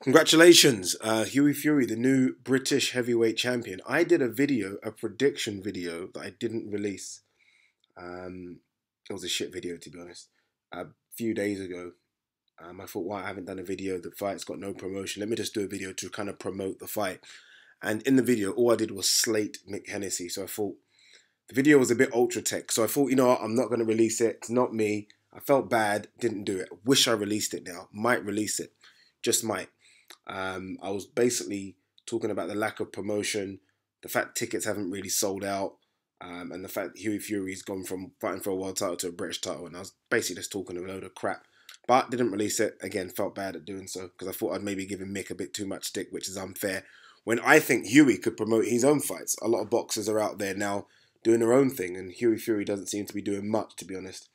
Congratulations, Hughie Fury, the new British heavyweight champion. I did a video, a prediction video that I didn't release. It was a shit video, to be honest. A few days ago, I thought, why I haven't done a video. The fight's got no promotion. Let me just do a video to kind of promote the fight. And in the video, all I did was slate Mick Hennessy. So I thought the video was a bit ultra tech. So I thought, you know what, I'm not going to release it. It's not me. I felt bad, didn't do it. Wish I released it now. Might release it. Just might. I was basically talking about the lack of promotion, the fact tickets haven't really sold out, and the fact that Hughie Fury's gone from fighting for a world title to a British title, and I was basically just talking a load of crap. But didn't release it. Again, felt bad at doing so, because I thought I'd maybe given Mick a bit too much stick, which is unfair, when I think Hughie could promote his own fights. A lot of boxers are out there now doing their own thing, and Hughie Fury doesn't seem to be doing much, to be honest.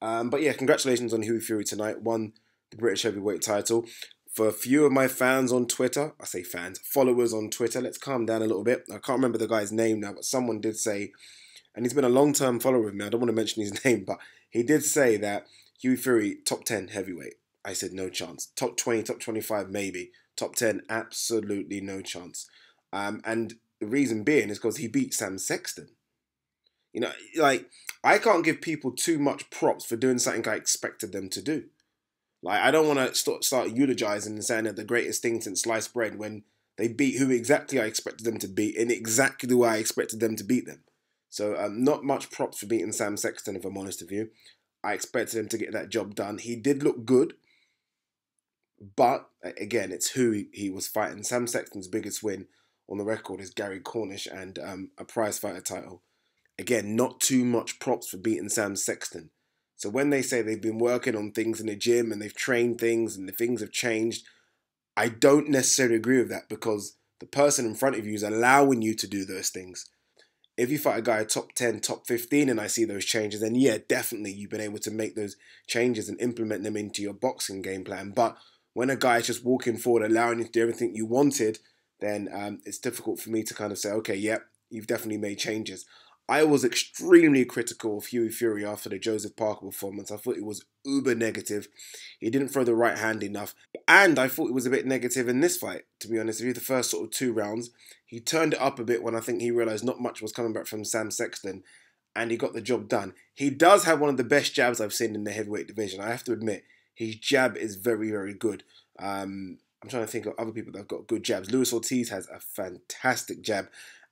But yeah, congratulations on Hughie Fury tonight. Won the British heavyweight title. For a few of my fans on Twitter, I say fans, followers on Twitter, let's calm down a little bit. I can't remember the guy's name now, but someone did say, and he's been a long-term follower of me, I don't want to mention his name, but he did say that Hughie Fury, top 10 heavyweight. I said no chance. Top 20, top 25 maybe. Top 10, absolutely no chance. And the reason being is because he beat Sam Sexton. You know, like, I can't give people too much props for doing something I expected them to do. Like, I don't want to start eulogizing and saying that the greatest thing since sliced bread when they beat who exactly I expected them to beat and exactly the way I expected them to beat them. So not much props for beating Sam Sexton, if I'm honest with you. I expected him to get that job done. He did look good, but again, it's who he was fighting. Sam Sexton's biggest win on the record is Gary Cornish and a prize fighter title. Again, not too much props for beating Sam Sexton. So when they say they've been working on things in the gym and they've trained things and the things have changed, I don't necessarily agree with that, because the person in front of you is allowing you to do those things. If you fight a guy top 10, top 15 and I see those changes, then yeah, definitely you've been able to make those changes and implement them into your boxing game plan. But when a guy is just walking forward, allowing you to do everything you wanted, then it's difficult for me to kind of say, okay, yep, you've definitely made changes. I was extremely critical of Hughie Fury after the Joseph Parker performance. I thought it was uber negative. He didn't throw the right hand enough. And I thought it was a bit negative in this fight, to be honest with you. The first sort of 2 rounds, he turned it up a bit when I think he realised not much was coming back from Sam Sexton, and he got the job done. He does have one of the best jabs I've seen in the heavyweight division. I have to admit, his jab is very, very good. I'm trying to think of other people that have got good jabs. Luis Ortiz has a fantastic jab.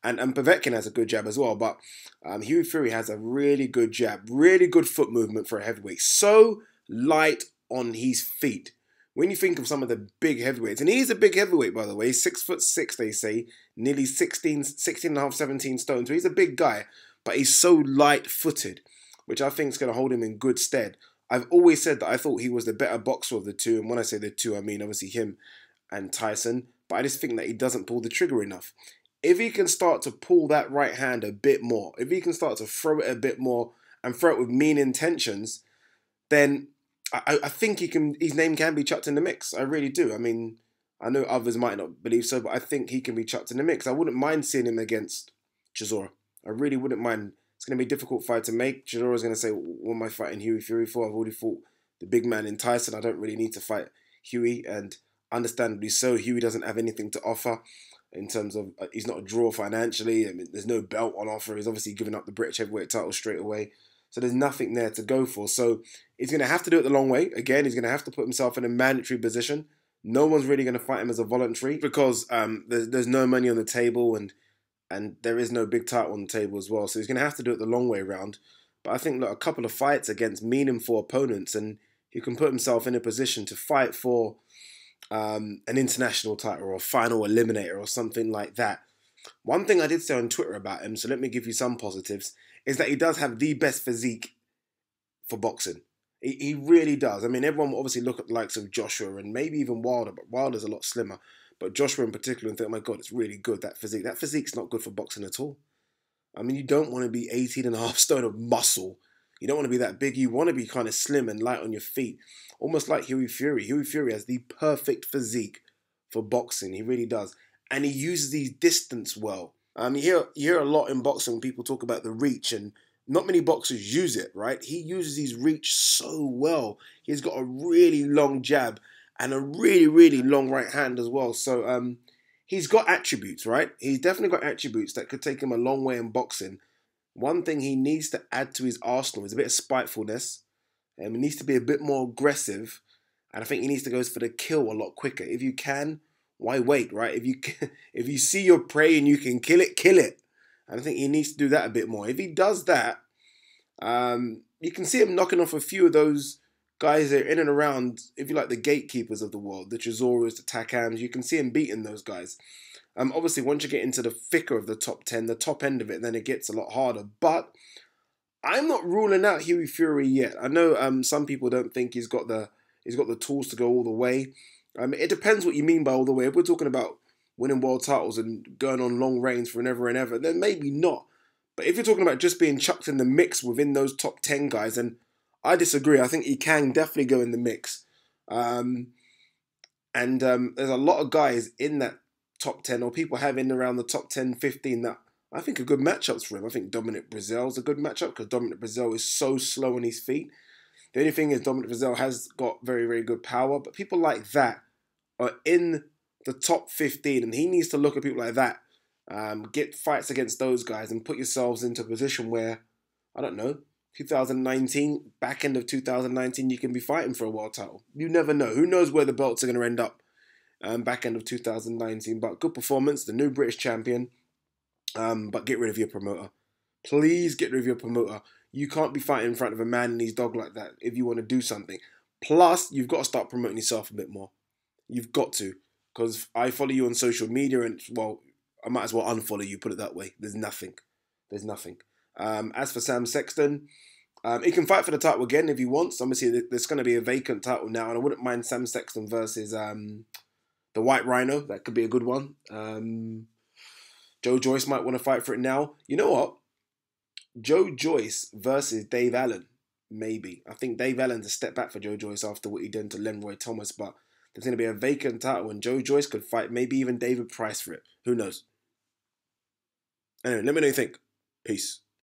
And Povetkin has a good jab as well, but Hughie Fury has a really good jab, really good foot movement for a heavyweight. So light on his feet. When you think of some of the big heavyweights, and he's a big heavyweight, by the way, 6'6", they say, nearly 16 and a half, 17 stone. So he's a big guy, but he's so light-footed, which I think is going to hold him in good stead. I've always said that I thought he was the better boxer of the two, and when I say the two, I mean obviously him and Tyson, but I just think that he doesn't pull the trigger enough. If he can start to pull that right hand a bit more, if he can start to throw it a bit more and throw it with mean intentions, then I think his name can be chucked in the mix. I really do. I mean, I know others might not believe so, but I think he can be chucked in the mix. I wouldn't mind seeing him against Chisora. I really wouldn't mind. It's going to be a difficult fight to make. Chisora's going to say, what am I fighting Hughie Fury for? I've already fought the big man in Tyson. I don't really need to fight Hughie, and understandably so, Hughie doesn't have anything to offer. In terms of, he's not a draw financially. I mean, there's no belt on offer. He's obviously given up the British heavyweight title straight away. So there's nothing there to go for. So he's going to have to do it the long way. Again, he's going to have to put himself in a mandatory position. No one's really going to fight him as a voluntary, because there's no money on the table, and there is no big title on the table as well. So he's going to have to do it the long way around. But I think, look, a couple of fights against meaningful opponents, and he can put himself in a position to fight for an international title or a final eliminator or something like that. One thing I did say on Twitter about him, so let me give you some positives, is that he does have the best physique for boxing. He really does. I mean, everyone will obviously look at the likes of Joshua and maybe even Wilder, but Wilder's a lot slimmer. But Joshua in particular, and think, oh my God, it's really good, that physique. That physique's not good for boxing at all. I mean, you don't want to be 18 and a half stone of muscle. You don't want to be that big. You want to be kind of slim and light on your feet. Almost like Hughie Fury. Hughie Fury has the perfect physique for boxing. He really does. And he uses his distance well. You hear a lot in boxing when people talk about the reach, and not many boxers use it, right? He uses his reach so well. He's got a really long jab, and a really, really long right hand as well. So he's got attributes, right? He's definitely got attributes that could take him a long way in boxing. One thing he needs to add to his arsenal is a bit of spitefulness. He needs to be a bit more aggressive, and I think he needs to go for the kill a lot quicker. If you can, why wait, right? If you see your prey and you can kill it, kill it. And I think he needs to do that a bit more. If he does that, you can see him knocking off a few of those guys that are in and around, if you like, the gatekeepers of the world, the Chisoras, the Takams. You can see him beating those guys. Obviously, once you get into the thicker of the top 10, the top end of it, then it gets a lot harder. But I'm not ruling out Hughie Fury yet. I know some people don't think he's got the tools to go all the way. It depends what you mean by all the way. If we're talking about winning world titles and going on long reigns forever and ever, then maybe not. But if you're talking about just being chucked in the mix within those top 10 guys, then I disagree. I think he can definitely go in the mix. There's a lot of guys in that top 10, or people have in around the top 10, 15 that I think are good matchups for him. I think Dominic Breazeale's a good matchup because Dominic Breazeale is so slow on his feet. The only thing is Dominic Breazeale has got very, very good power, but people like that are in the top 15, and he needs to look at people like that, get fights against those guys, and put yourselves into a position where, I don't know, 2019, back end of 2019, you can be fighting for a world title. You never know. Who knows where the belts are going to end up back end of 2019. But good performance, the new British champion. But get rid of your promoter. Please get rid of your promoter. You can't be fighting in front of a man and his dog like that if you want to do something. Plus, you've got to start promoting yourself a bit more. You've got to. Because I follow you on social media and, well, I might as well unfollow you, put it that way. There's nothing. There's nothing. As for Sam Sexton, he can fight for the title again if he wants. Obviously, there's going to be a vacant title now, and I wouldn't mind Sam Sexton versus the White Rhino. That could be a good one. Joe Joyce might want to fight for it now. You know what? Joe Joyce versus Dave Allen, maybe. I think Dave Allen's a step back for Joe Joyce after what he did to Lenroy Thomas, but there's going to be a vacant title and Joe Joyce could fight maybe even David Price for it. Who knows? Anyway, let me know what you think. Peace.